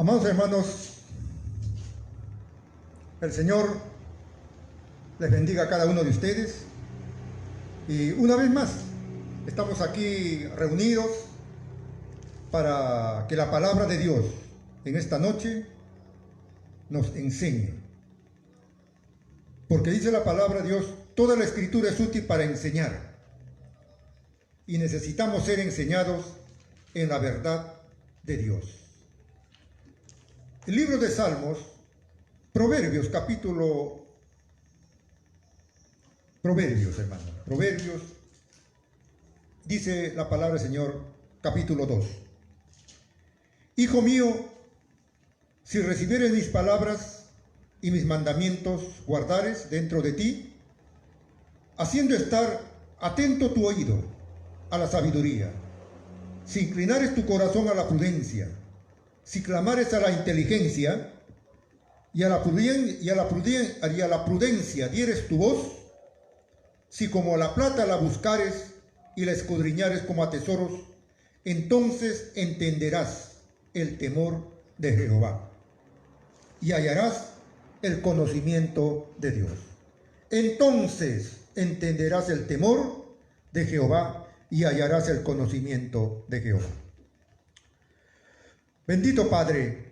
Amados hermanos, el Señor les bendiga a cada uno de ustedes. Y una vez más, estamos aquí reunidos para que la palabra de Dios en esta noche nos enseñe. Porque dice la palabra de Dios, toda la escritura es útil para enseñar. Y necesitamos ser enseñados en la verdad de Dios. El libro de Salmos, Proverbios, Proverbios, dice la palabra del Señor, capítulo 2. Hijo mío, si recibieres mis palabras y mis mandamientos guardares dentro de ti, haciendo estar atento tu oído a la sabiduría, si inclinares tu corazón a la prudencia, si clamares a la inteligencia y a la prudencia dieres tu voz, si como a la plata la buscares y la escudriñares como a tesoros, entonces entenderás el temor de Jehová y hallarás el conocimiento de Dios. Entonces entenderás el temor de Jehová y hallarás el conocimiento de Jehová. Bendito Padre,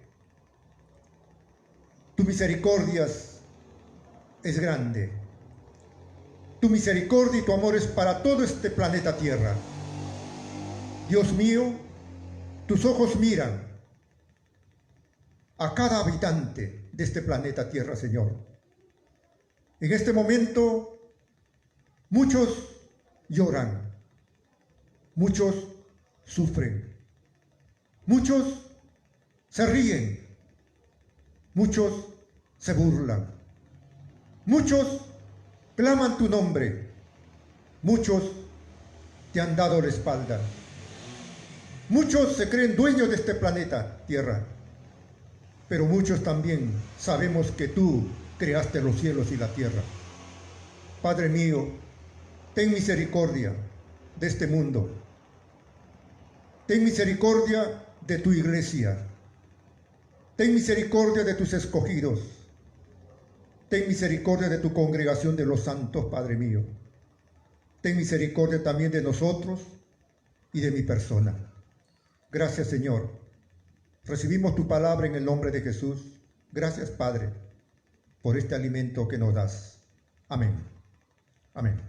tu misericordia es grande. Tu misericordia y tu amor es para todo este planeta Tierra. Dios mío, tus ojos miran a cada habitante de este planeta Tierra, Señor. En este momento, muchos lloran, muchos sufren, muchos se ríen, muchos se burlan, muchos claman tu nombre, muchos te han dado la espalda, muchos se creen dueños de este planeta Tierra, pero muchos también sabemos que tú creaste los cielos y la tierra. Padre mío, ten misericordia de este mundo, ten misericordia de tu iglesia, ten misericordia de tus escogidos, ten misericordia de tu congregación de los santos, Padre mío. Ten misericordia también de nosotros y de mi persona. Gracias, Señor. Recibimos tu palabra en el nombre de Jesús. Gracias, Padre, por este alimento que nos das. Amén. Amén.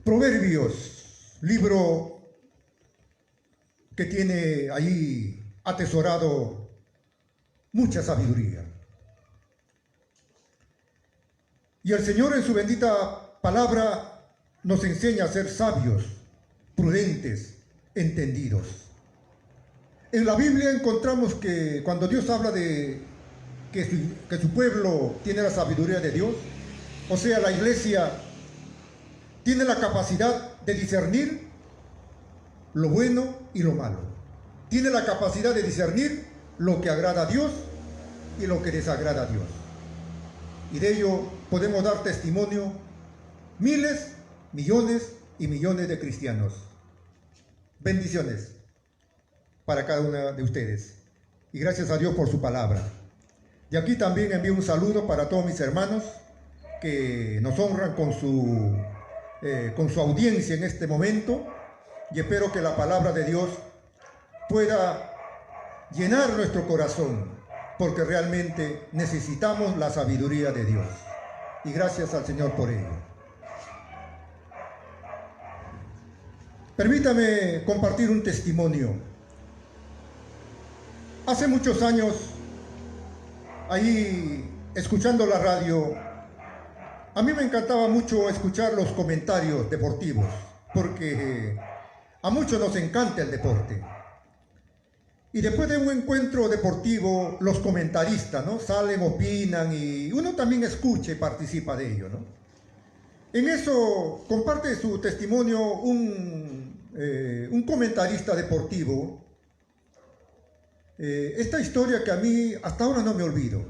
Proverbios, libro que tiene ahí atesorado mucha sabiduría. Y el Señor en su bendita palabra nos enseña a ser sabios, prudentes, entendidos. En la Biblia encontramos que cuando Dios habla de que su pueblo tiene la sabiduría de Dios, o sea, la iglesia tiene la capacidad de discernir lo bueno y lo malo. Tiene la capacidad de discernir lo que agrada a Dios y lo que desagrada a Dios. Y de ello podemos dar testimonio miles, millones y millones de cristianos. Bendiciones para cada una de ustedes. Y gracias a Dios por su palabra. Y aquí también envío un saludo para todos mis hermanos que nos honran con su audiencia en este momento. Y espero que la palabra de Dios pueda llenar nuestro corazón, porque realmente necesitamos la sabiduría de Dios. Y gracias al Señor por ello. Permítame compartir un testimonio. Hace muchos años, ahí escuchando la radio, a mí me encantaba mucho escuchar los comentarios deportivos, porque a muchos nos encanta el deporte. Y después de un encuentro deportivo, los comentaristas, ¿no?, salen, opinan y uno también escucha y participa de ello, ¿no? En eso comparte su testimonio un comentarista deportivo. Esta historia que a mí hasta ahora no me olvido.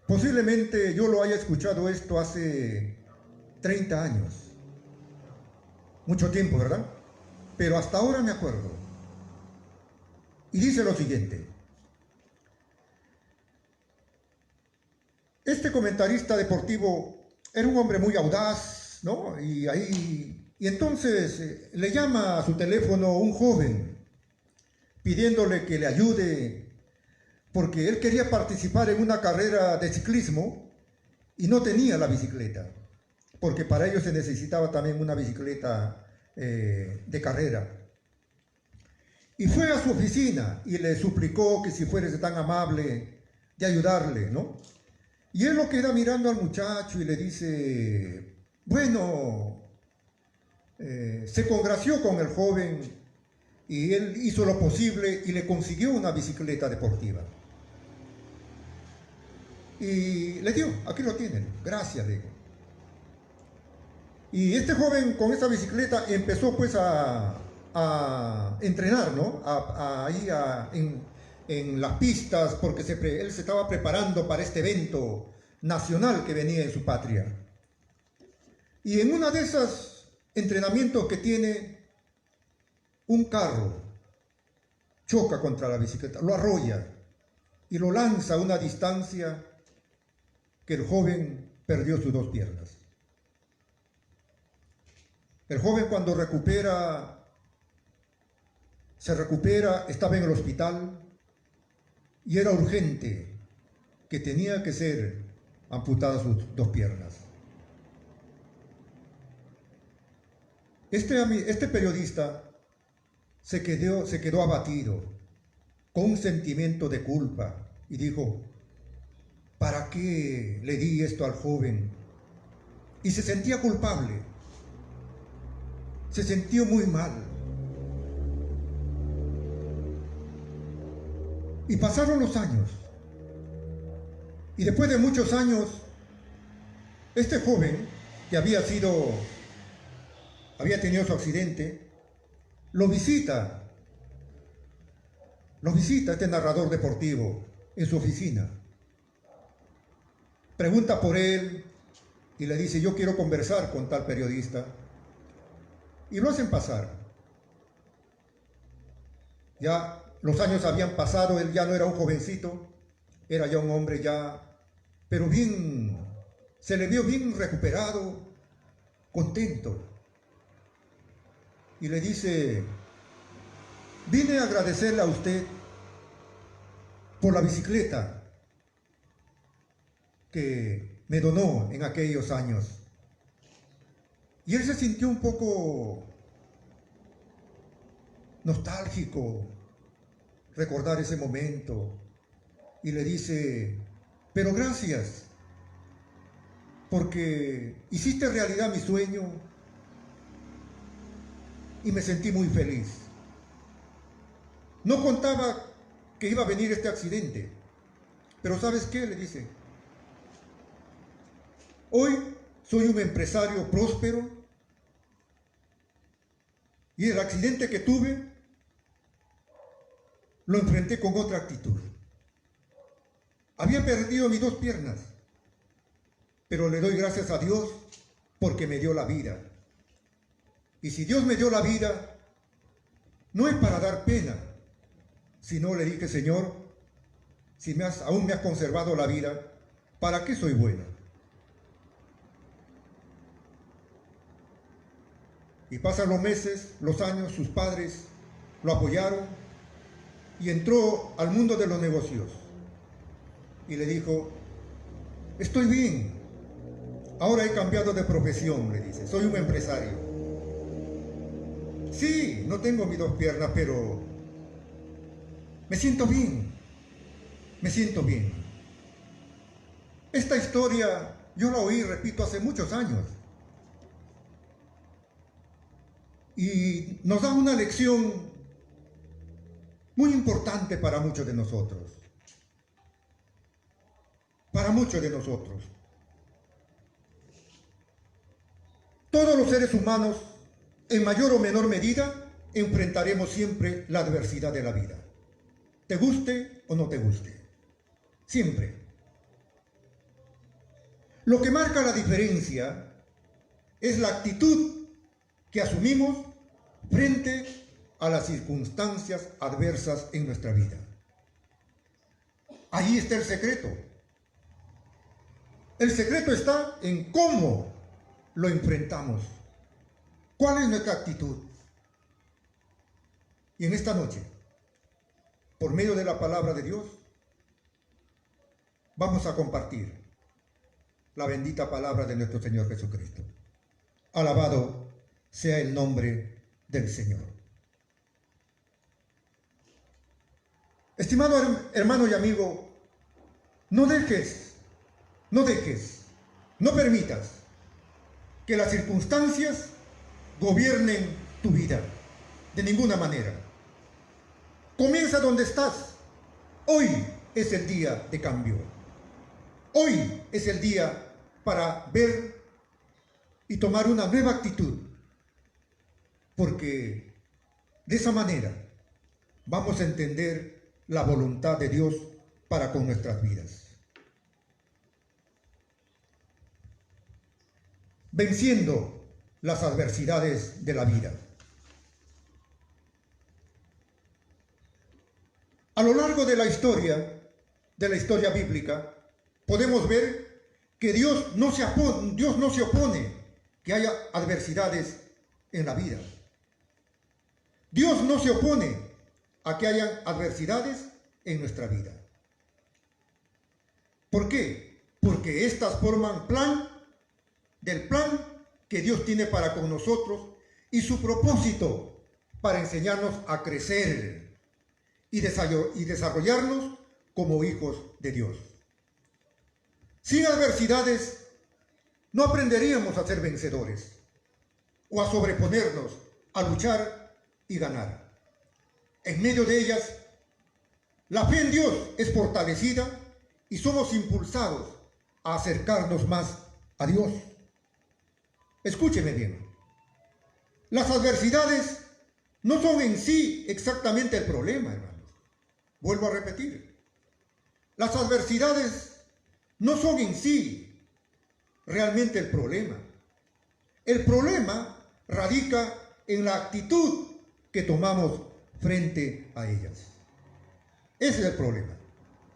Posiblemente yo lo haya escuchado esto hace 30 años. Mucho tiempo, ¿verdad? Pero hasta ahora me acuerdo. Y dice lo siguiente: este comentarista deportivo era un hombre muy audaz, ¿no? Y entonces le llama a su teléfono un joven pidiéndole que le ayude porque él quería participar en una carrera de ciclismo y no tenía la bicicleta, porque para ello se necesitaba también una bicicleta de carrera. Y fue a su oficina y le suplicó que si fuese tan amable de ayudarle, ¿no? Y él lo queda mirando al muchacho y le dice, bueno, se congració con el joven y él hizo lo posible y le consiguió una bicicleta deportiva. Y le dio, aquí lo tienen, gracias, le digo. Y este joven con esa bicicleta empezó pues a entrenar, ¿no? En las pistas, porque él se estaba preparando para este evento nacional que venía en su patria. Y en una de esos entrenamientos que tiene, un carro choca contra la bicicleta, lo arrolla y lo lanza a una distancia que el joven perdió sus dos piernas. El joven cuando se recupera, estaba en el hospital y era urgente que tenía que ser amputadas sus dos piernas. Este periodista se quedó abatido, con un sentimiento de culpa, y dijo, ¿para qué le di esto al joven? Y se sentía culpable, se sintió muy mal. Y pasaron los años, y después de muchos años, este joven que había tenido su accidente, lo visita este narrador deportivo en su oficina. Pregunta por él y le dice, yo quiero conversar con tal periodista. Y lo hacen pasar. Ya los años habían pasado, él ya no era un jovencito, era ya un hombre ya, pero se le vio bien recuperado, contento. Y le dice, vine a agradecerle a usted por la bicicleta que me donó en aquellos años. Y él se sintió un poco nostálgico recordar ese momento y le dice, pero gracias, porque hiciste realidad mi sueño y me sentí muy feliz. No contaba que iba a venir este accidente, pero ¿sabes qué? Le dice, hoy soy un empresario próspero y el accidente que tuve lo enfrenté con otra actitud. Había perdido mis dos piernas, pero le doy gracias a Dios porque me dio la vida. Y si Dios me dio la vida, no es para dar pena, sino le dije, Señor, si aún me has conservado la vida, ¿para qué soy bueno? Y pasan los meses, los años, sus padres lo apoyaron y entró al mundo de los negocios. Y le dijo, estoy bien, ahora he cambiado de profesión, le dice, soy un empresario. Sí, no tengo mis dos piernas, pero me siento bien, me siento bien. Esta historia yo la oí, repito, hace muchos años. Y nos da una lección muy importante para muchos de nosotros. Para muchos de nosotros. Todos los seres humanos, en mayor o menor medida, enfrentaremos siempre la adversidad de la vida. Te guste o no te guste. Siempre. Lo que marca la diferencia es la actitud que asumimos frente a las circunstancias adversas en nuestra vida. Ahí está el secreto. El secreto está en cómo lo enfrentamos. ¿Cuál es nuestra actitud? Y en esta noche, por medio de la palabra de Dios, vamos a compartir la bendita palabra de nuestro Señor Jesucristo. Alabado sea el nombre del Señor. Estimado hermano y amigo, no permitas que las circunstancias gobiernen tu vida de ninguna manera. Comienza donde estás. Hoy es el día de cambio. Hoy es el día para ver y tomar una nueva actitud, porque de esa manera vamos a entender la voluntad de Dios para con nuestras vidas. Venciendo las adversidades de la vida. A lo largo de la historia bíblica, podemos ver que Dios no se opone que haya adversidades en la vida. Dios no se opone a que haya adversidades en nuestra vida. ¿Por qué? Porque estas forman del plan que Dios tiene para con nosotros y su propósito para enseñarnos a crecer y desarrollarnos como hijos de Dios. Sin adversidades no aprenderíamos a ser vencedores o a sobreponernos, a luchar y ganar. En medio de ellas, la fe en Dios es fortalecida y somos impulsados a acercarnos más a Dios. Escúcheme bien. Las adversidades no son en sí exactamente el problema, hermanos. Vuelvo a repetir. Las adversidades no son en sí realmente el problema. El problema radica en la actitud que tomamos frente a ellas. Ese es el problema.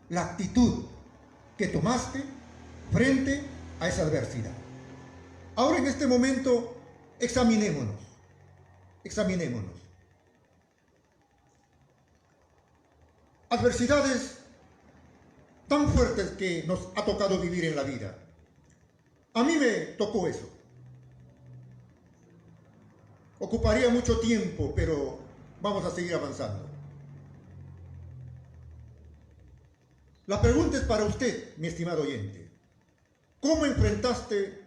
La actitud que tomaste frente a esa adversidad. Ahora en este momento examinémonos. Adversidades tan fuertes que nos ha tocado vivir en la vida. A mí me tocó eso. Ocuparía mucho tiempo, pero vamos a seguir avanzando. La pregunta es para usted, mi estimado oyente. ¿Cómo enfrentaste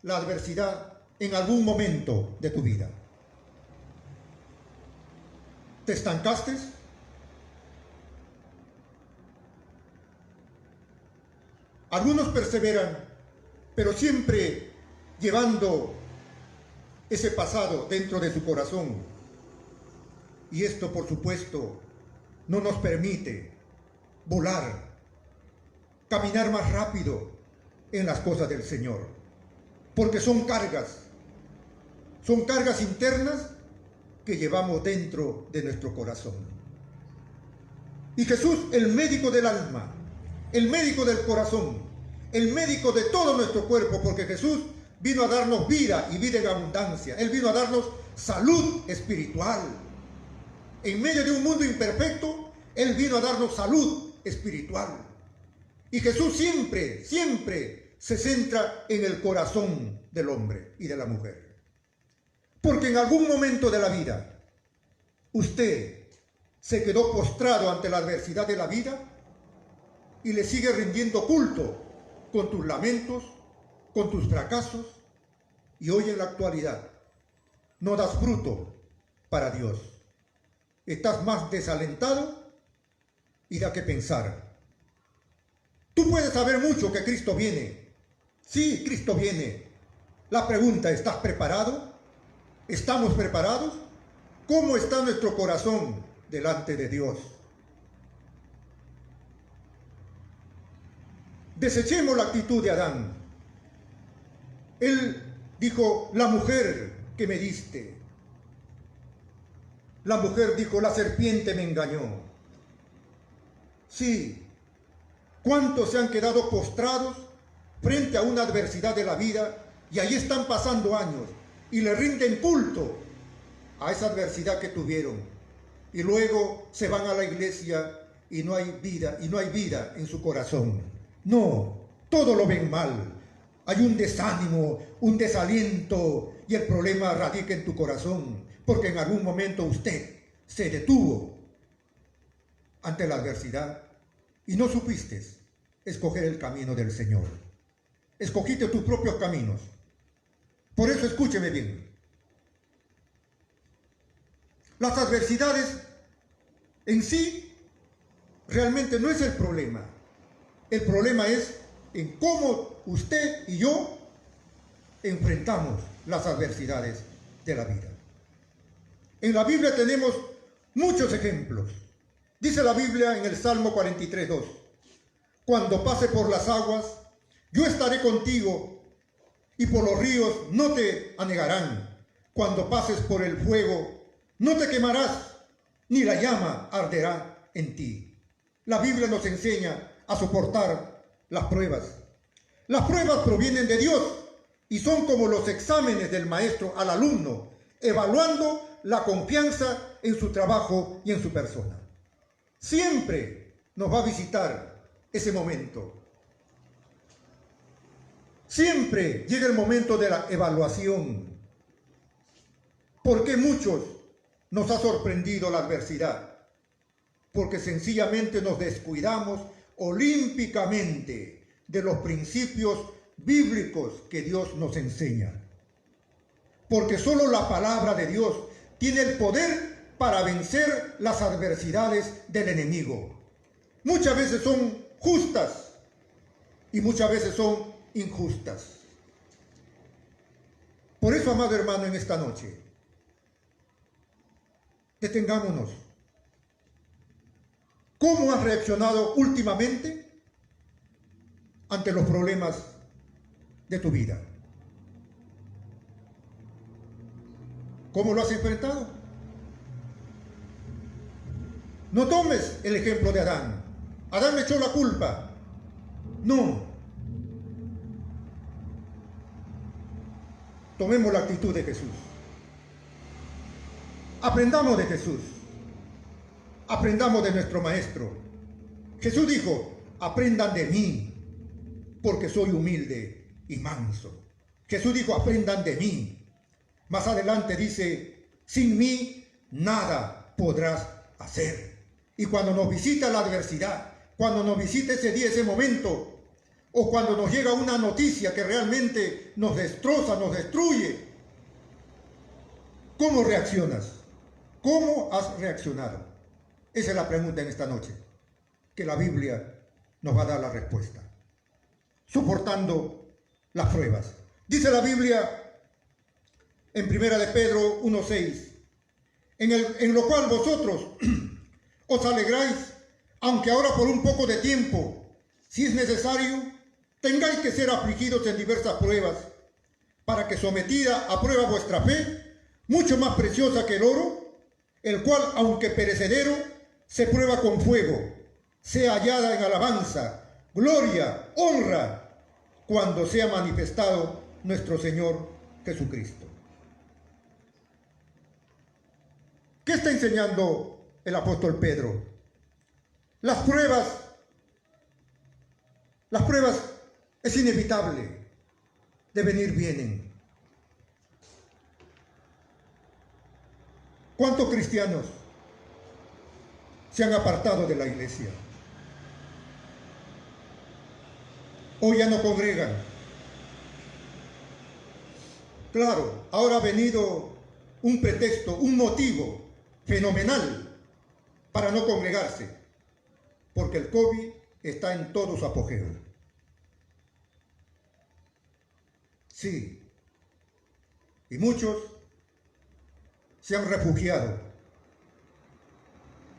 la adversidad en algún momento de tu vida? ¿Te estancaste? Algunos perseveran, pero siempre llevando ese pasado dentro de su corazón. Y esto, por supuesto, no nos permite volar, caminar más rápido en las cosas del Señor. Porque son cargas internas que llevamos dentro de nuestro corazón. Y Jesús, el médico del alma, el médico del corazón, el médico de todo nuestro cuerpo, porque Jesús vino a darnos vida y vida en abundancia. Él vino a darnos salud espiritual. En medio de un mundo imperfecto, Él vino a darnos salud espiritual. Y Jesús siempre se centra en el corazón del hombre y de la mujer. Porque en algún momento de la vida, usted se quedó postrado ante la adversidad de la vida y le sigue rindiendo culto con tus lamentos, con tus fracasos, y hoy en la actualidad no das fruto para Dios. Estás más desalentado y da que pensar. Tú puedes saber mucho que Cristo viene. Sí, Cristo viene. La pregunta, ¿estás preparado? ¿Estamos preparados? ¿Cómo está nuestro corazón delante de Dios? Desechemos la actitud de Adán. Él dijo, la mujer que me diste. La mujer dijo, la serpiente me engañó. Sí, ¿cuántos se han quedado postrados frente a una adversidad de la vida y ahí están pasando años y le rinden culto a esa adversidad que tuvieron? Y luego se van a la iglesia y no hay vida en su corazón. No, todo lo ven mal. Hay un desánimo, un desaliento y el problema radica en tu corazón, porque en algún momento usted se detuvo ante la adversidad y no supiste escoger el camino del Señor. Escogiste tus propios caminos. Por eso escúcheme bien. Las adversidades en sí realmente no es el problema. El problema es en cómo usted y yo enfrentamos las adversidades de la vida. En la Biblia tenemos muchos ejemplos. Dice la Biblia en el Salmo 43:2: cuando pase por las aguas, yo estaré contigo, y por los ríos no te anegarán. Cuando pases por el fuego, no te quemarás, ni la llama arderá en ti. La Biblia nos enseña a soportar las pruebas. Las pruebas provienen de Dios y son como los exámenes del maestro al alumno, evaluando la confianza en su trabajo y en su persona. Siempre nos va a visitar ese momento. Siempre llega el momento de la evaluación. ¿Por qué muchos nos ha sorprendido la adversidad? Porque sencillamente nos descuidamos olímpicamente de los principios bíblicos que Dios nos enseña. Porque solo la palabra de Dios tiene el poder para vencer las adversidades del enemigo. Muchas veces son justas y muchas veces son injustas. Por eso, amado hermano, en esta noche, detengámonos. ¿Cómo has reaccionado últimamente ante los problemas de tu vida? ¿Cómo lo has enfrentado? No tomes el ejemplo de Adán. Adán me echó la culpa. No. Tomemos la actitud de Jesús. Aprendamos de Jesús. Aprendamos de nuestro Maestro. Jesús dijo, aprendan de mí, porque soy humilde y manso. Jesús dijo, aprendan de mí. Más adelante dice, sin mí nada podrás hacer. Y cuando nos visita la adversidad, cuando nos visita ese día, ese momento, o cuando nos llega una noticia que realmente nos destroza, nos destruye, ¿cómo reaccionas? ¿Cómo has reaccionado? Esa es la pregunta en esta noche, que la Biblia nos va a dar la respuesta. Soportando las pruebas. Dice la Biblia en 1 de Pedro 1:6, en lo cual vosotros os alegráis, aunque ahora por un poco de tiempo, si es necesario, tengáis que ser afligidos en diversas pruebas, para que sometida a prueba vuestra fe, mucho más preciosa que el oro, el cual, aunque perecedero, se prueba con fuego, sea hallada en alabanza, gloria, honra, cuando sea manifestado nuestro Señor Jesucristo. ¿Qué está enseñando el apóstol Pedro? Las pruebas es inevitable, de venir vienen. ¿Cuántos cristianos se han apartado de la iglesia? Hoy ya no congregan. Claro, ahora ha venido un pretexto, un motivo fenomenal para no congregarse, porque el COVID está en todo su apogeo. Sí, y muchos se han refugiado,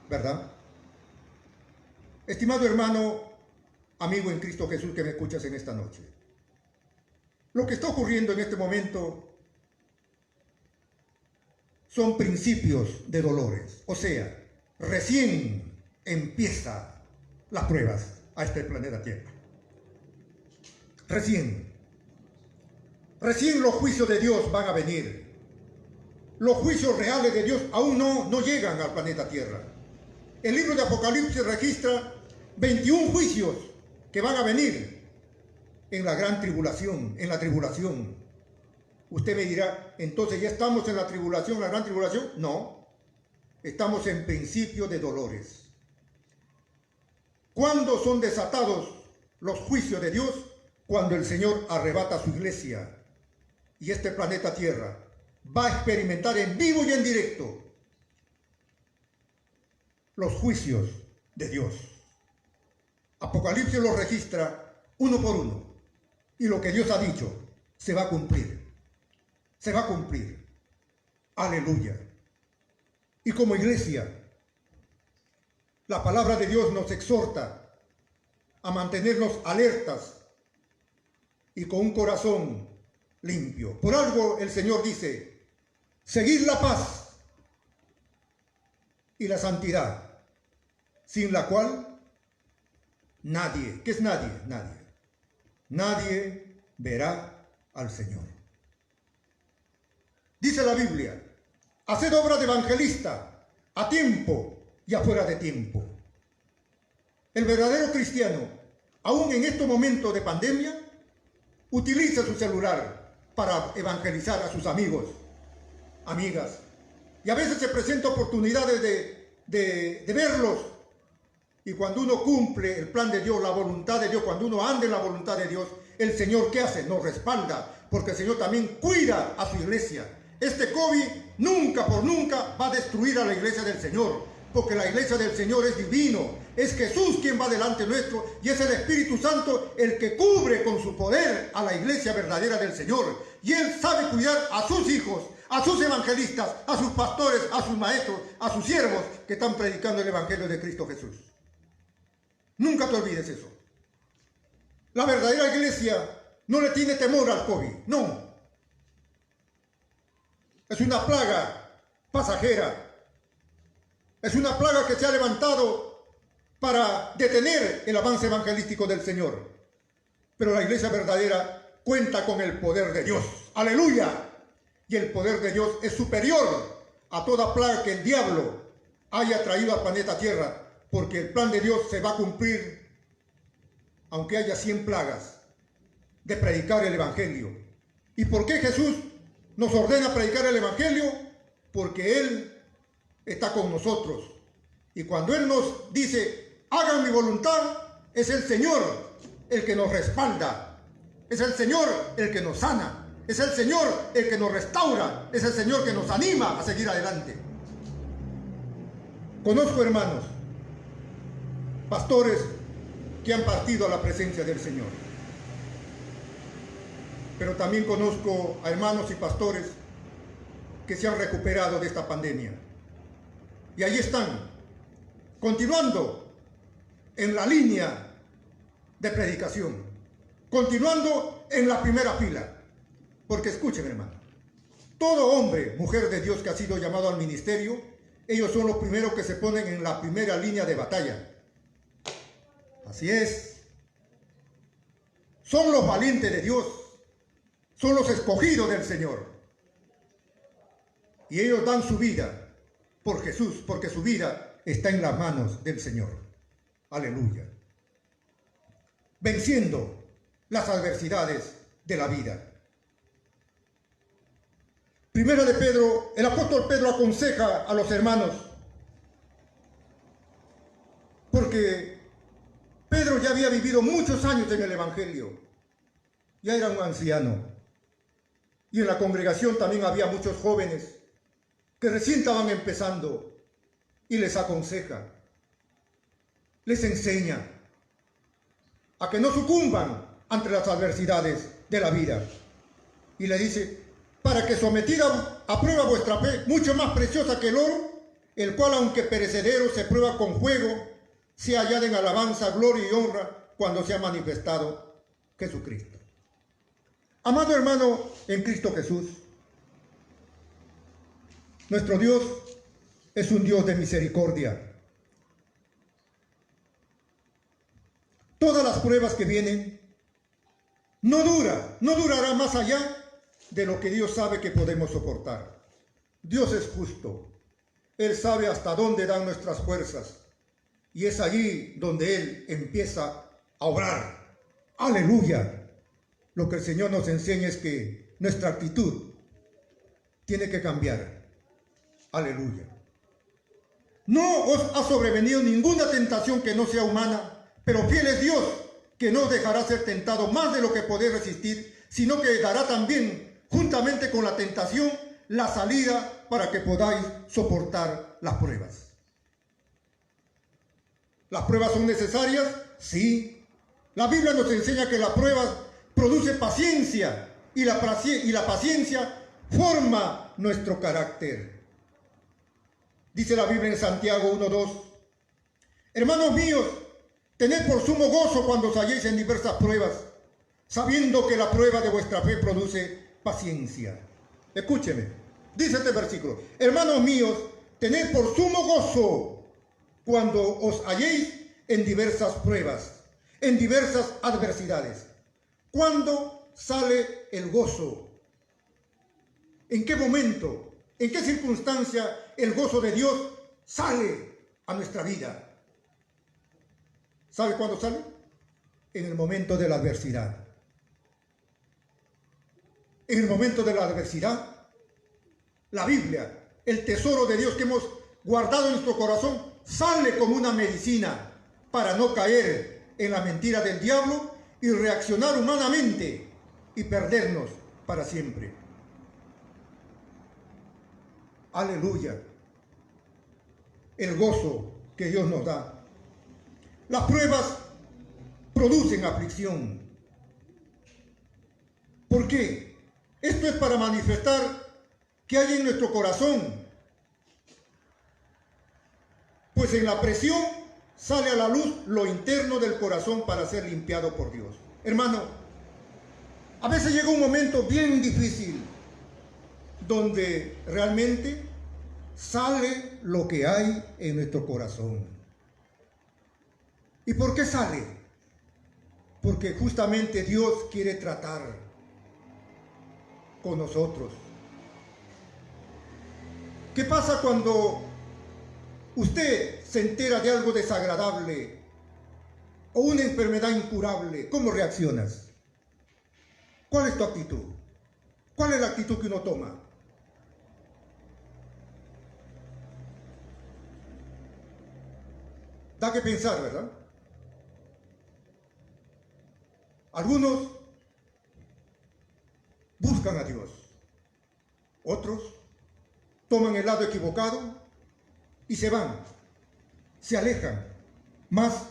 ¿verdad? Estimado hermano, amigo en Cristo Jesús que me escuchas en esta noche, lo que está ocurriendo en este momento son principios de dolores. O sea, recién empieza las pruebas a este planeta Tierra. Recién los juicios de Dios van a venir. Los juicios reales de Dios aún no llegan al planeta Tierra. El libro de Apocalipsis registra 21 juicios que van a venir en la gran tribulación, en la tribulación. Usted me dirá, entonces ya estamos en la tribulación, la gran tribulación. No, estamos en principio de dolores. ¿Cuándo son desatados los juicios de Dios? Cuando el Señor arrebata a su iglesia y este planeta Tierra va a experimentar en vivo y en directo los juicios de Dios. Apocalipsis los registra uno por uno y lo que Dios ha dicho se va a cumplir. Se va a cumplir. Aleluya. Y como iglesia, la palabra de Dios nos exhorta a mantenernos alertas y con un corazón limpio. Por algo el Señor dice, seguid la paz y la santidad, sin la cual nadie, ¿qué es nadie? Nadie verá al Señor. Dice la Biblia, haced obra de evangelista a tiempo y afuera de tiempo. El verdadero cristiano, aún en estos momentos de pandemia, utiliza su celular para evangelizar a sus amigos, amigas. Y a veces se presentan oportunidades de verlos. Y cuando uno cumple el plan de Dios, la voluntad de Dios, cuando uno anda en la voluntad de Dios, el Señor, ¿qué hace? Nos respalda, porque el Señor también cuida a su iglesia. Este COVID nunca por nunca va a destruir a la iglesia del Señor, porque la iglesia del Señor es divino. Es Jesús quien va delante nuestro y es el Espíritu Santo el que cubre con su poder a la iglesia verdadera del Señor. Y Él sabe cuidar a sus hijos, a sus evangelistas, a sus pastores, a sus maestros, a sus siervos que están predicando el Evangelio de Cristo Jesús. Nunca te olvides eso. La verdadera iglesia no le tiene temor al COVID, no. Es una plaga pasajera. Es una plaga que se ha levantado para detener el avance evangelístico del Señor. Pero la iglesia verdadera cuenta con el poder de Dios. ¡Aleluya! Y el poder de Dios es superior a toda plaga que el diablo haya traído al planeta Tierra, porque el plan de Dios se va a cumplir aunque haya 100 plagas de predicar el Evangelio. ¿Y por qué Jesús nos ordena predicar el Evangelio? Porque Él está con nosotros. Y cuando Él nos dice, hagan mi voluntad, es el Señor el que nos respalda. Es el Señor el que nos sana. Es el Señor el que nos restaura. Es el Señor que nos anima a seguir adelante. Conozco hermanos, pastores que han partido a la presencia del Señor. Pero también conozco a hermanos y pastores que se han recuperado de esta pandemia. Y ahí están, continuando en la línea de predicación, continuando en la primera fila. Porque escuchen, hermano, todo hombre, mujer de Dios que ha sido llamado al ministerio, ellos son los primeros que se ponen en la primera línea de batalla. Así es. Son los valientes de Dios, son los escogidos del Señor. Y ellos dan su vida por Jesús, porque su vida está en las manos del Señor. Aleluya. Venciendo las adversidades de la vida. Primera de Pedro, el apóstol Pedro aconseja a los hermanos, porque Pedro ya había vivido muchos años en el Evangelio, ya era un anciano, y en la congregación también había muchos jóvenes que recién estaban empezando, y les aconseja, les enseña a que no sucumban ante las adversidades de la vida, y le dice, para que sometida a prueba vuestra fe, mucho más preciosa que el oro, el cual aunque perecedero se prueba con fuego, sea hallada en alabanza, gloria y honra cuando sea manifestado Jesucristo. Amado hermano en Cristo Jesús, Nuestro Dios es un Dios de misericordia. Todas las pruebas que vienen no durará más allá de lo que Dios sabe que podemos soportar. Dios es justo. Él sabe hasta dónde dan nuestras fuerzas. Y es allí donde Él empieza a obrar. ¡Aleluya! Lo que el Señor nos enseña es que nuestra actitud tiene que cambiar. ¡Aleluya! No os ha sobrevenido ninguna tentación que no sea humana, pero fiel es Dios, que no os dejará ser tentado más de lo que podéis resistir, sino que dará también, juntamente con la tentación, la salida para que podáis soportar las pruebas. ¿Las pruebas son necesarias? Sí. La Biblia nos enseña que la prueba produce paciencia y la paciencia forma nuestro carácter. Dice la Biblia en Santiago 1:2: hermanos míos, tened por sumo gozo cuando os halléis en diversas pruebas, sabiendo que la prueba de vuestra fe produce paciencia. Escúcheme, dice este versículo: hermanos míos, tened por sumo gozo cuando os halléis en diversas pruebas, en diversas adversidades. ¿Cuándo sale el gozo? ¿En qué momento? ¿En qué circunstancia el gozo de Dios sale a nuestra vida? ¿Sabe cuándo sale? En el momento de la adversidad. En el momento de la adversidad, la Biblia, el tesoro de Dios que hemos guardado en nuestro corazón, sale como una medicina para no caer en la mentira del diablo y reaccionar humanamente y perdernos para siempre. Aleluya. El gozo que Dios nos da. Las pruebas producen aflicción. ¿Por qué? Esto es para manifestar que hay en nuestro corazón. Pues en la presión sale a la luz lo interno del corazón para ser limpiado por Dios. Hermano, a veces llega un momento bien difícil donde realmente sale lo que hay en nuestro corazón. ¿Y por qué sale? Porque justamente Dios quiere tratar con nosotros. ¿Qué pasa cuando usted se entera de algo desagradable o una enfermedad incurable? ¿Cómo reaccionas? ¿Cuál es tu actitud? ¿Cuál es la actitud que uno toma? Da que pensar, ¿verdad? Algunos buscan a Dios. Otros toman el lado equivocado y se van, se alejan más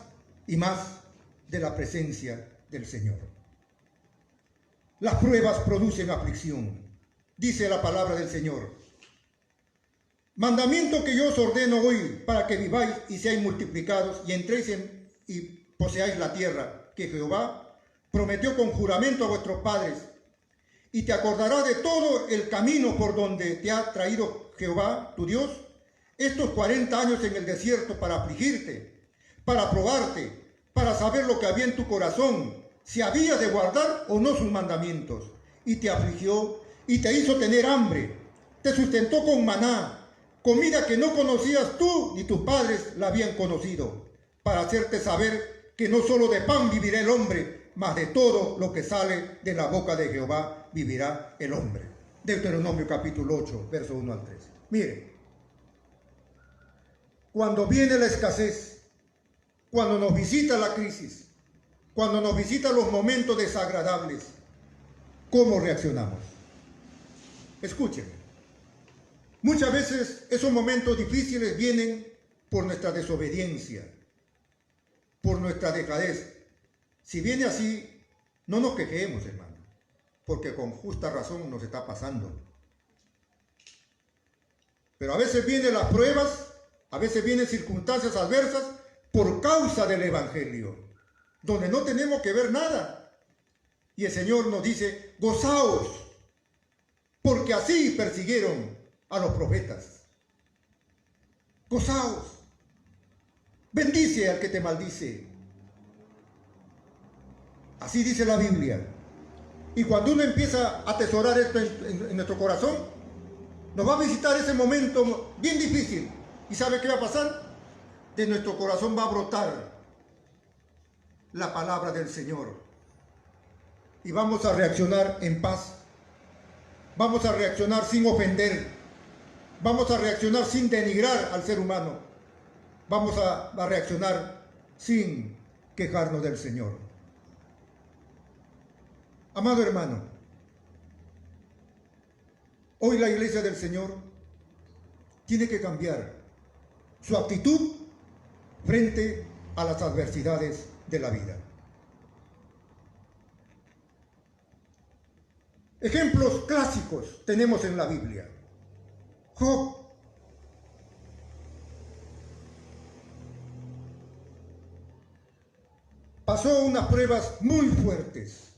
y más de la presencia del Señor. Las pruebas producen aflicción, dice la palabra del Señor. Mandamiento que yo os ordeno hoy para que viváis y seáis multiplicados y entréis y poseáis la tierra que Jehová prometió con juramento a vuestros padres, y te acordarás de todo el camino por donde te ha traído Jehová, tu Dios, estos 40 años en el desierto para afligirte, para probarte, para saber lo que había en tu corazón, si habías de guardar o no sus mandamientos. Y te afligió y te hizo tener hambre, te sustentó con maná, comida que no conocías tú ni tus padres la habían conocido, para hacerte saber que no solo de pan vivirá el hombre, mas de todo lo que sale de la boca de Jehová vivirá el hombre. Deuteronomio capítulo 8, verso 1 al 3. Mire, cuando viene la escasez, cuando nos visita la crisis, cuando nos visitan los momentos desagradables, ¿cómo reaccionamos? Escúchenme. Muchas veces esos momentos difíciles vienen por nuestra desobediencia, por nuestra dejadez. Si viene así, no nos quejemos, hermano, porque con justa razón nos está pasando. Pero a veces vienen las pruebas, a veces vienen circunstancias adversas por causa del Evangelio, donde no tenemos que ver nada. Y el Señor nos dice, gozaos, porque así persiguieron a los profetas: gozaos, bendice al que te maldice. Así dice la Biblia. Y cuando uno empieza a atesorar esto en nuestro corazón, nos va a visitar ese momento bien difícil. ¿Y sabe qué va a pasar? De nuestro corazón va a brotar la palabra del Señor. Y vamos a reaccionar en paz. Vamos a reaccionar sin ofender. Vamos a reaccionar sin denigrar al ser humano. Vamos a reaccionar sin quejarnos del Señor. Amado hermano, hoy la iglesia del Señor tiene que cambiar su actitud frente a las adversidades de la vida. Ejemplos clásicos tenemos en la Biblia. Job. Pasó unas pruebas muy fuertes,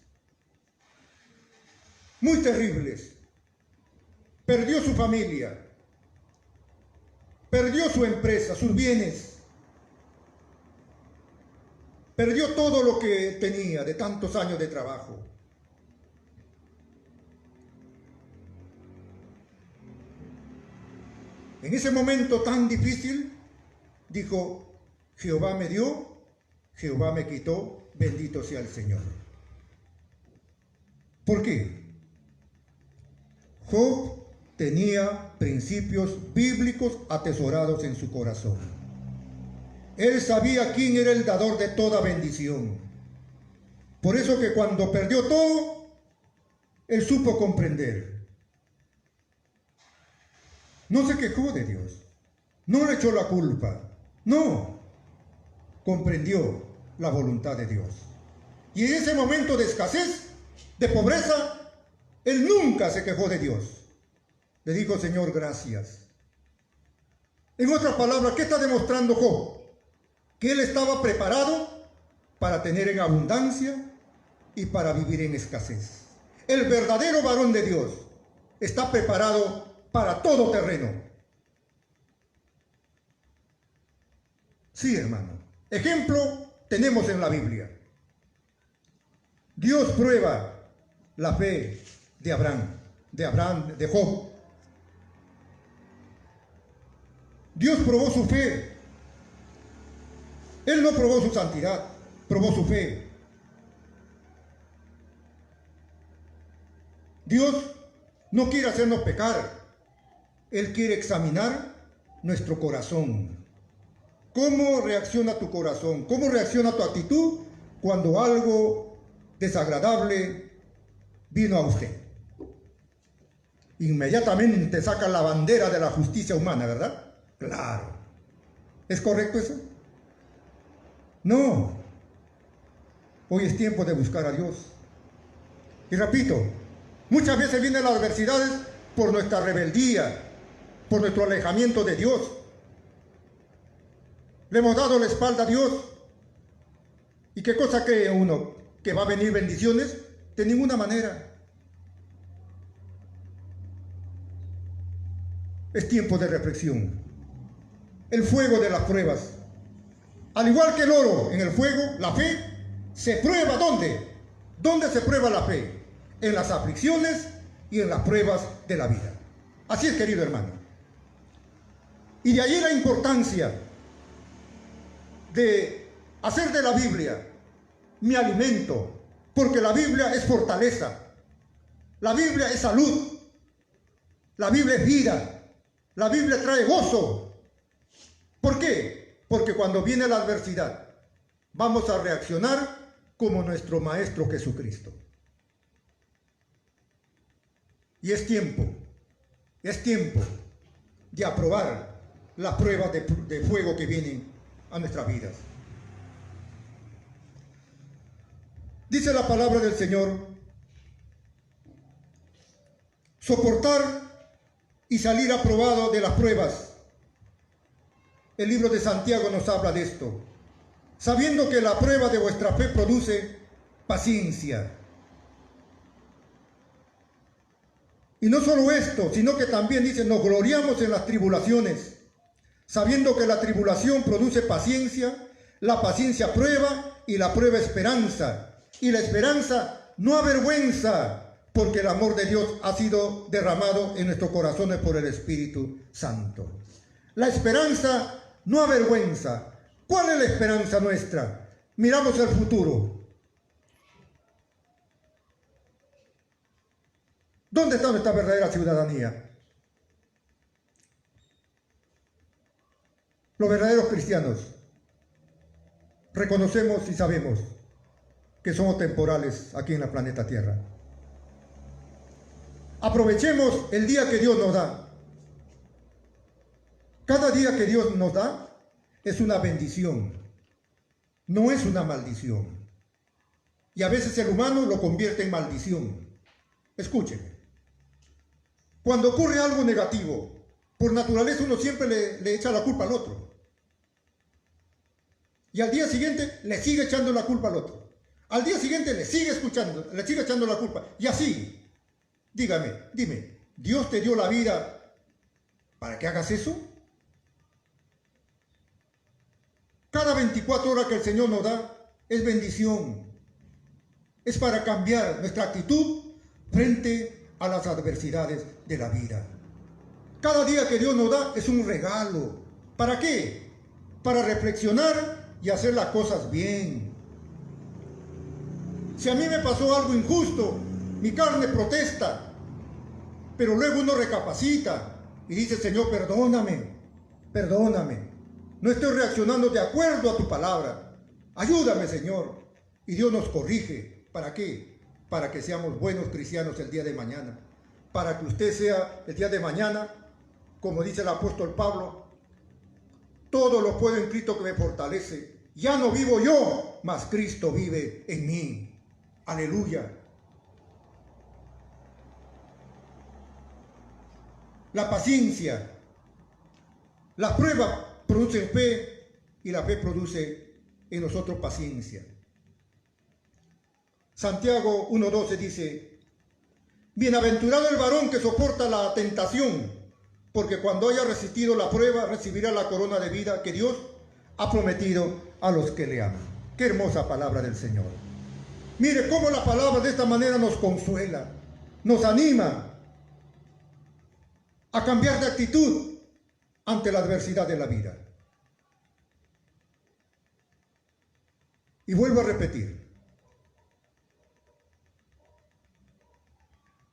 muy terribles. Perdió su familia, perdió su empresa, sus bienes, perdió todo lo que tenía de tantos años de trabajo. En ese momento tan difícil, dijo: Jehová me dio, Jehová me quitó, bendito sea el Señor. ¿Por qué? Job tenía principios bíblicos atesorados en su corazón. Él sabía quién era el dador de toda bendición. Por eso que cuando perdió todo, él supo comprender. No se quejó de Dios, no le echó la culpa, no, comprendió la voluntad de Dios. Y en ese momento de escasez, de pobreza, él nunca se quejó de Dios. Le dijo: Señor, gracias. En otras palabras, ¿qué está demostrando Job? Que él estaba preparado para tener en abundancia y para vivir en escasez. El verdadero varón de Dios está preparado para todo terreno. Sí, hermano. Ejemplo tenemos en la Biblia. Dios prueba la fe de Abraham, de Job. Dios probó su fe. Él no probó su santidad, probó su fe. Dios no quiere hacernos pecar. Él quiere examinar nuestro corazón. ¿Cómo reacciona tu corazón? ¿Cómo reacciona tu actitud cuando algo desagradable vino a usted? Inmediatamente saca la bandera de la justicia humana, ¿verdad? Claro. ¿Es correcto eso? No. Hoy es tiempo de buscar a Dios. Y repito, muchas veces vienen las adversidades por nuestra rebeldía, por nuestro alejamiento de Dios. Le hemos dado la espalda a Dios. ¿Y qué cosa cree uno? ¿Que va a venir bendiciones? De ninguna manera. Es tiempo de reflexión. El fuego de las pruebas. Al igual que el oro en el fuego, la fe se prueba. ¿Dónde? ¿Dónde se prueba la fe? En las aflicciones y en las pruebas de la vida. Así es, querido hermano. Y de ahí la importancia de hacer de la Biblia mi alimento, porque la Biblia es fortaleza, la Biblia es salud, la Biblia es vida, la Biblia trae gozo. ¿Por qué? Porque cuando viene la adversidad, vamos a reaccionar como nuestro Maestro Jesucristo. Y es tiempo de aprobar las pruebas de fuego que vienen a nuestras vidas. Dice la palabra del Señor: soportar y salir aprobado de las pruebas. El libro de Santiago nos habla de esto. Sabiendo que la prueba de vuestra fe produce paciencia. Y no solo esto, sino que también dice, nos gloriamos en las tribulaciones, sabiendo que la tribulación produce paciencia, la paciencia prueba y la prueba esperanza. Y la esperanza no avergüenza, porque el amor de Dios ha sido derramado en nuestros corazones por el Espíritu Santo. La esperanza no avergüenza. ¿Cuál es la esperanza nuestra? Miramos el futuro. ¿Dónde está nuestra verdadera ciudadanía? Los verdaderos cristianos reconocemos y sabemos que somos temporales aquí en la planeta Tierra. Aprovechemos el día que Dios nos da. Cada día que Dios nos da es una bendición, no es una maldición. Y a veces el humano lo convierte en maldición. Escúcheme. Cuando ocurre algo negativo, por naturaleza uno siempre le echa la culpa al otro. Y al día siguiente le sigue echando la culpa al otro. Al día siguiente le sigue echando la culpa. Y así, dime, ¿Dios te dio la vida para que hagas eso? Cada 24 horas que el Señor nos da es bendición. Es para cambiar nuestra actitud frente a las adversidades de la vida. Cada día que Dios nos da es un regalo. ¿Para qué? Para reflexionar y hacer las cosas bien. Si a mí me pasó algo injusto, mi carne protesta, pero luego uno recapacita y dice, Señor, perdóname, no estoy reaccionando de acuerdo a tu palabra, ayúdame, Señor. Y Dios nos corrige. ¿Para qué? Para que seamos buenos cristianos el día de mañana, para que usted sea el día de mañana, como dice el apóstol Pablo, todo lo puedo en Cristo que me fortalece. Ya no vivo yo, mas Cristo vive en mí. Aleluya. La paciencia, la prueba produce fe y la fe produce en nosotros paciencia. Santiago 1:12 dice, bienaventurado el varón que soporta la tentación, porque cuando haya resistido la prueba recibirá la corona de vida que Dios ha prometido a los que le aman. Qué hermosa palabra del Señor. Mire cómo la palabra de esta manera nos consuela, nos anima a cambiar de actitud ante la adversidad de la vida. Y vuelvo a repetir,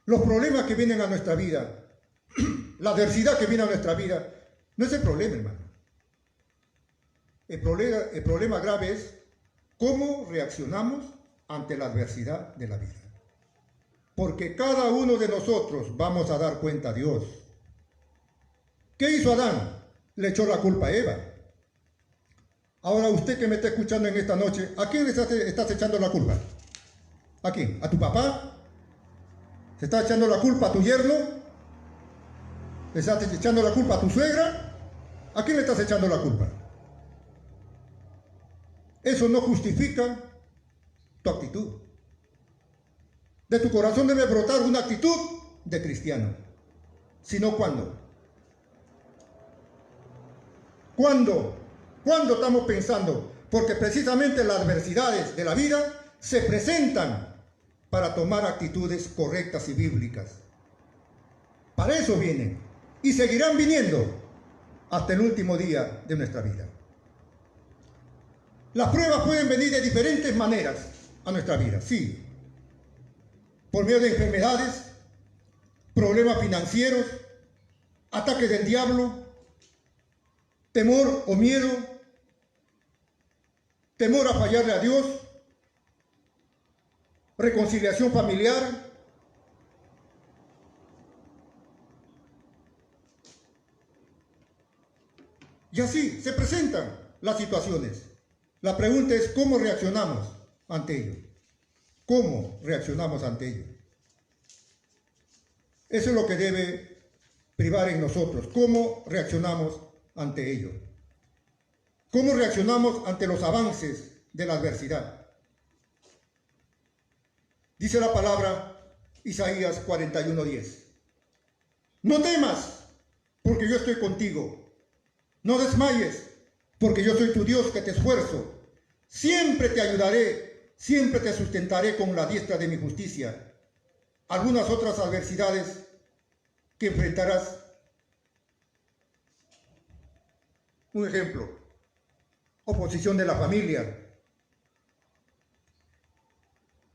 los problemas que vienen a nuestra vida, la adversidad que viene a nuestra vida, no es el problema, hermano. El problema grave es cómo reaccionamos ante la adversidad de la vida. Porque cada uno de nosotros vamos a dar cuenta a Dios. ¿Qué hizo Adán? Le echó la culpa a Eva. Ahora usted que me está escuchando en esta noche, ¿a quién le estás echando la culpa? ¿A quién? ¿A tu papá? ¿Se está echando la culpa a tu yerno? ¿Le estás echando la culpa a tu suegra? ¿A quién le estás echando la culpa? Eso no justifica tu actitud. De tu corazón debe brotar una actitud de cristiano. Sino ¿cuándo? ¿Cuándo estamos pensando? Porque precisamente las adversidades de la vida se presentan para tomar actitudes correctas y bíblicas. Para eso vienen y seguirán viniendo hasta el último día de nuestra vida. Las pruebas pueden venir de diferentes maneras a nuestra vida, sí. Por medio de enfermedades, problemas financieros, ataques del diablo, temor o miedo, temor a fallarle a Dios, reconciliación familiar, y así se presentan las situaciones. La pregunta es ¿cómo reaccionamos ante ello? ¿Cómo reaccionamos ante ello? Eso es lo que debe privar en nosotros. ¿Cómo reaccionamos ante ello? ¿Cómo reaccionamos ante los avances de la adversidad? Dice la palabra Isaías 41:10. No temas, porque yo estoy contigo. No desmayes, porque yo soy tu Dios que te esfuerzo. Siempre te ayudaré, siempre te sustentaré con la diestra de mi justicia. Algunas otras adversidades que enfrentarás. Un ejemplo, oposición de la familia.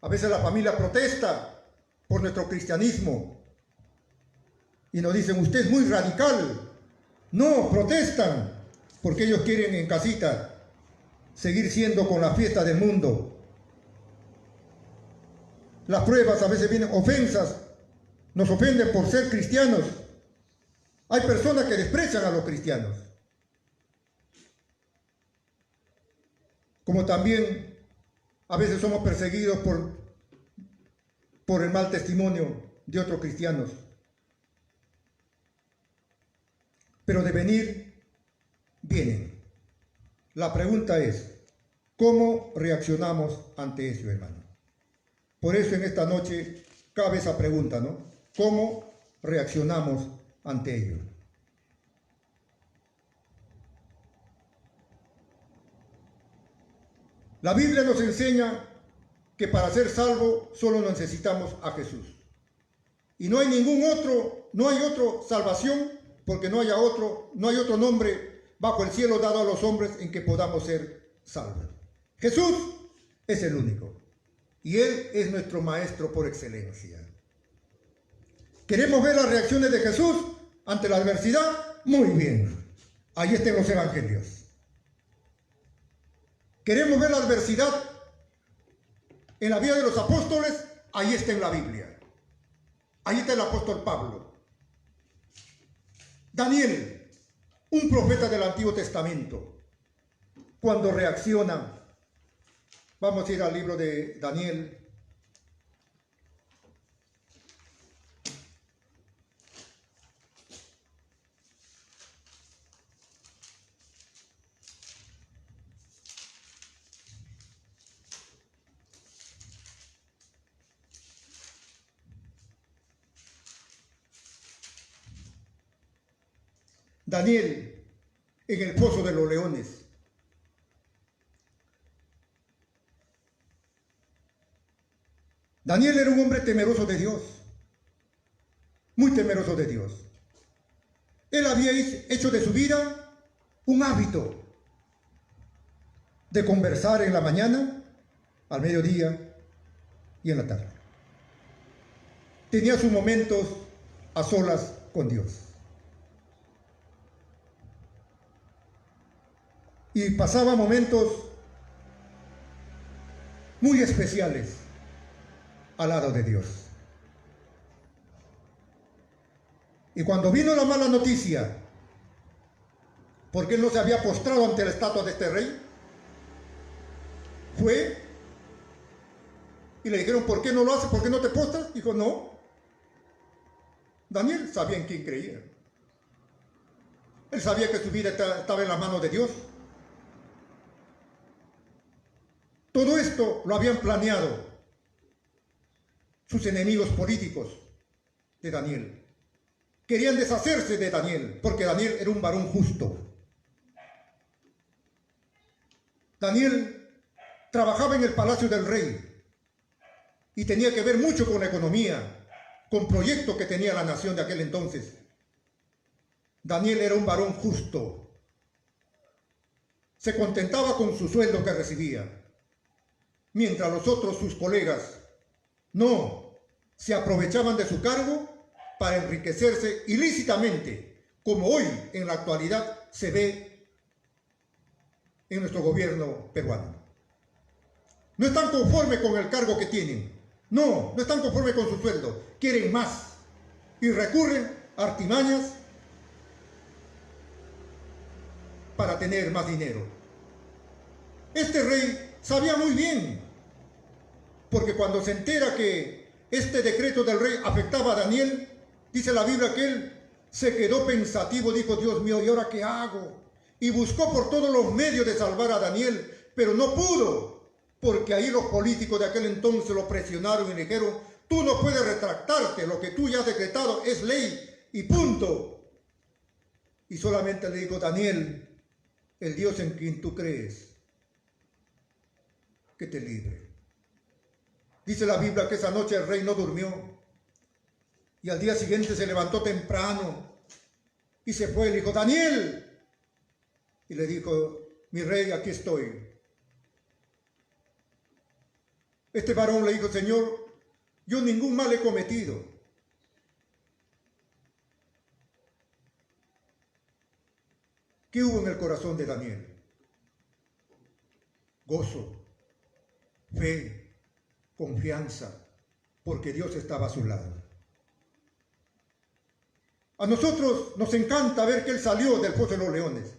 A veces la familia protesta por nuestro cristianismo y nos dicen, usted es muy radical. No, protestan porque ellos quieren en casita seguir siendo con la fiesta del mundo. Las pruebas, a veces vienen ofensas, nos ofenden por ser cristianos. Hay personas que desprecian a los cristianos. Como también a veces somos perseguidos por el mal testimonio de otros cristianos. Pero de venir, vienen. La pregunta es, ¿cómo reaccionamos ante eso, hermano? Por eso en esta noche cabe esa pregunta, ¿no? ¿Cómo reaccionamos ante ello? La Biblia nos enseña que para ser salvo solo necesitamos a Jesús. Y no hay ningún otro, no hay otra salvación, porque no hay otro nombre bajo el cielo dado a los hombres en que podamos ser salvos. Jesús es el único. Y Él es nuestro maestro por excelencia. ¿Queremos ver las reacciones de Jesús ante la adversidad? Muy bien. Ahí están los evangelios. ¿Queremos ver la adversidad en la vida de los apóstoles? Ahí está en la Biblia. Ahí está el apóstol Pablo. Daniel, un profeta del Antiguo Testamento, cuando reacciona. Vamos a ir al libro de Daniel. Daniel en el foso de los leones. Daniel era un hombre temeroso de Dios, muy temeroso de Dios. Él había hecho de su vida un hábito de conversar en la mañana, al mediodía y en la tarde. Tenía sus momentos a solas con Dios. Y pasaba momentos muy especiales al lado de Dios. Y cuando vino la mala noticia, porque él no se había postrado ante la estatua de este rey, fue y le dijeron, ¿por qué no lo haces? ¿Por qué no te postras? Dijo, no. Daniel sabía en quién creía. Él sabía que su vida estaba en las manos de Dios. Todo esto lo habían planeado sus enemigos políticos de Daniel. Querían deshacerse de Daniel, porque Daniel era un varón justo. Daniel trabajaba en el palacio del rey y tenía que ver mucho con la economía, con proyectos que tenía la nación de aquel entonces. Daniel era un varón justo. Se contentaba con su sueldo que recibía, mientras los otros, sus colegas, no, se aprovechaban de su cargo para enriquecerse ilícitamente, como hoy en la actualidad se ve en nuestro gobierno peruano. No están conformes con el cargo que tienen, no están conformes con su sueldo, quieren más y recurren a artimañas para tener más dinero. Este rey sabía muy bien, porque cuando se entera que este decreto del rey afectaba a Daniel, dice la Biblia que él se quedó pensativo, dijo, Dios mío, ¿y ahora qué hago? Y buscó por todos los medios de salvar a Daniel, pero no pudo, porque ahí los políticos de aquel entonces lo presionaron y le dijeron, tú no puedes retractarte, lo que tú ya has decretado es ley, y punto. Y solamente le dijo: Daniel, el Dios en quien tú crees, que te libre. Dice la Biblia que esa noche el rey no durmió y al día siguiente se levantó temprano y se fue. Le dijo: Daniel, y le dijo: mi rey, aquí estoy. Este varón le dijo: Señor, yo ningún mal he cometido. ¿Qué hubo en el corazón de Daniel? Gozo, fe, confianza, porque Dios estaba a su lado. A nosotros nos encanta ver que él salió del foso de los leones,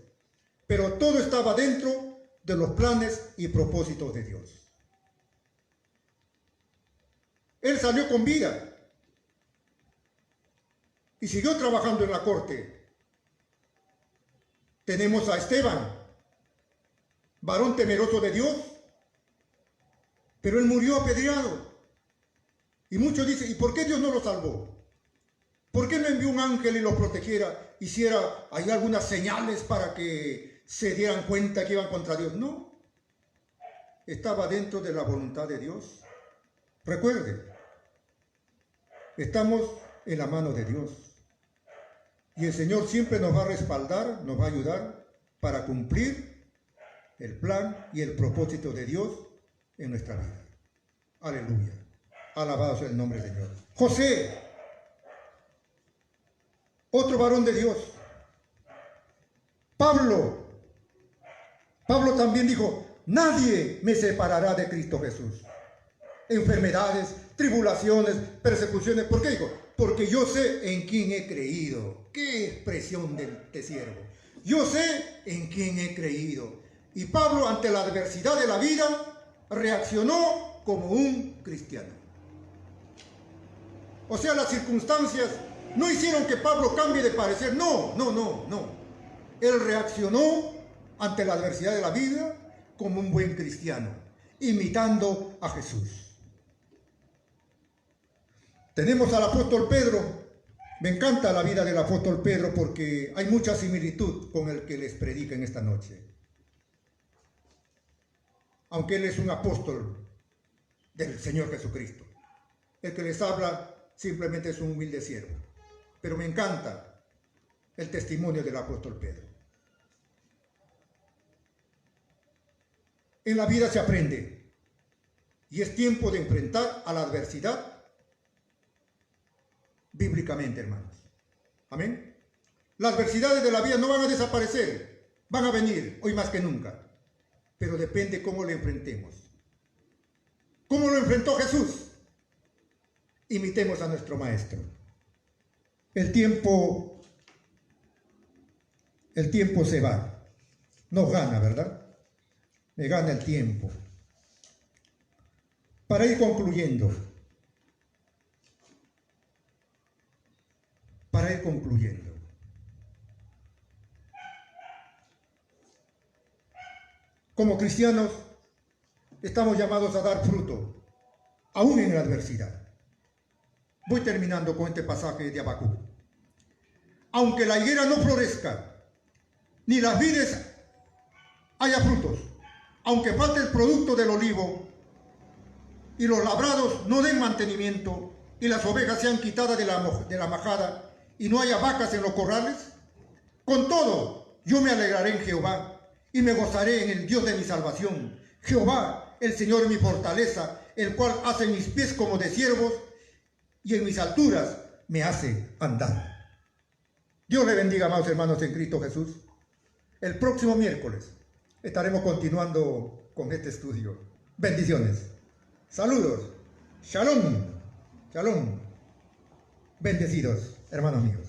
pero todo estaba dentro de los planes y propósitos de Dios. Él salió con vida y siguió trabajando en la corte. Tenemos a Esteban, varón temeroso de Dios, pero él murió apedreado. Y muchos dicen: ¿y por qué Dios no lo salvó? ¿Por qué no envió un ángel y lo protegiera? Hiciera ahí algunas señales para que se dieran cuenta que iban contra Dios. No, estaba dentro de la voluntad de Dios. Recuerde, estamos en la mano de Dios. Y el Señor siempre nos va a respaldar, nos va a ayudar para cumplir el plan y el propósito de Dios en nuestra vida. Aleluya. Alabado sea el nombre del Señor. José, otro varón de Dios. Pablo también dijo: nadie me separará de Cristo Jesús. Enfermedades, tribulaciones, persecuciones. ¿Por qué dijo? Porque yo sé en quién he creído. ¡Qué expresión de siervo! Yo sé en quién he creído. Y Pablo, ante la adversidad de la vida, reaccionó como un cristiano. O sea, las circunstancias no hicieron que Pablo cambie de parecer. No. Él reaccionó ante la adversidad de la vida como un buen cristiano, imitando a Jesús. Tenemos al apóstol Pedro. Me encanta la vida del apóstol Pedro porque hay mucha similitud con el que les predica en esta noche. Aunque él es un apóstol del Señor Jesucristo, el que les habla simplemente es un humilde siervo. Pero me encanta el testimonio del apóstol Pedro. En la vida se aprende y es tiempo de enfrentar a la adversidad bíblicamente, hermanos. Amén. Las adversidades de la vida no van a desaparecer, van a venir hoy más que nunca, pero depende cómo le enfrentemos. ¿Cómo lo enfrentó Jesús? Imitemos a nuestro Maestro. El tiempo se va, nos gana, ¿verdad? Me gana el tiempo. Para ir concluyendo, como cristianos estamos llamados a dar fruto, aún en la adversidad. Voy terminando con este pasaje de Habacuc. Aunque la higuera no florezca, ni las vides haya frutos, aunque falte el producto del olivo, y los labrados no den mantenimiento, y las ovejas sean quitadas de la majada, y no haya vacas en los corrales, con todo yo me alegraré en Jehová, y me gozaré en el Dios de mi salvación. Jehová, el Señor, mi fortaleza, el cual hace mis pies como de ciervos, y en mis alturas me hace andar. Dios le bendiga, amados hermanos en Cristo Jesús. El próximo miércoles estaremos continuando con este estudio. Bendiciones. Saludos. Shalom. Shalom. Bendecidos, hermanos míos.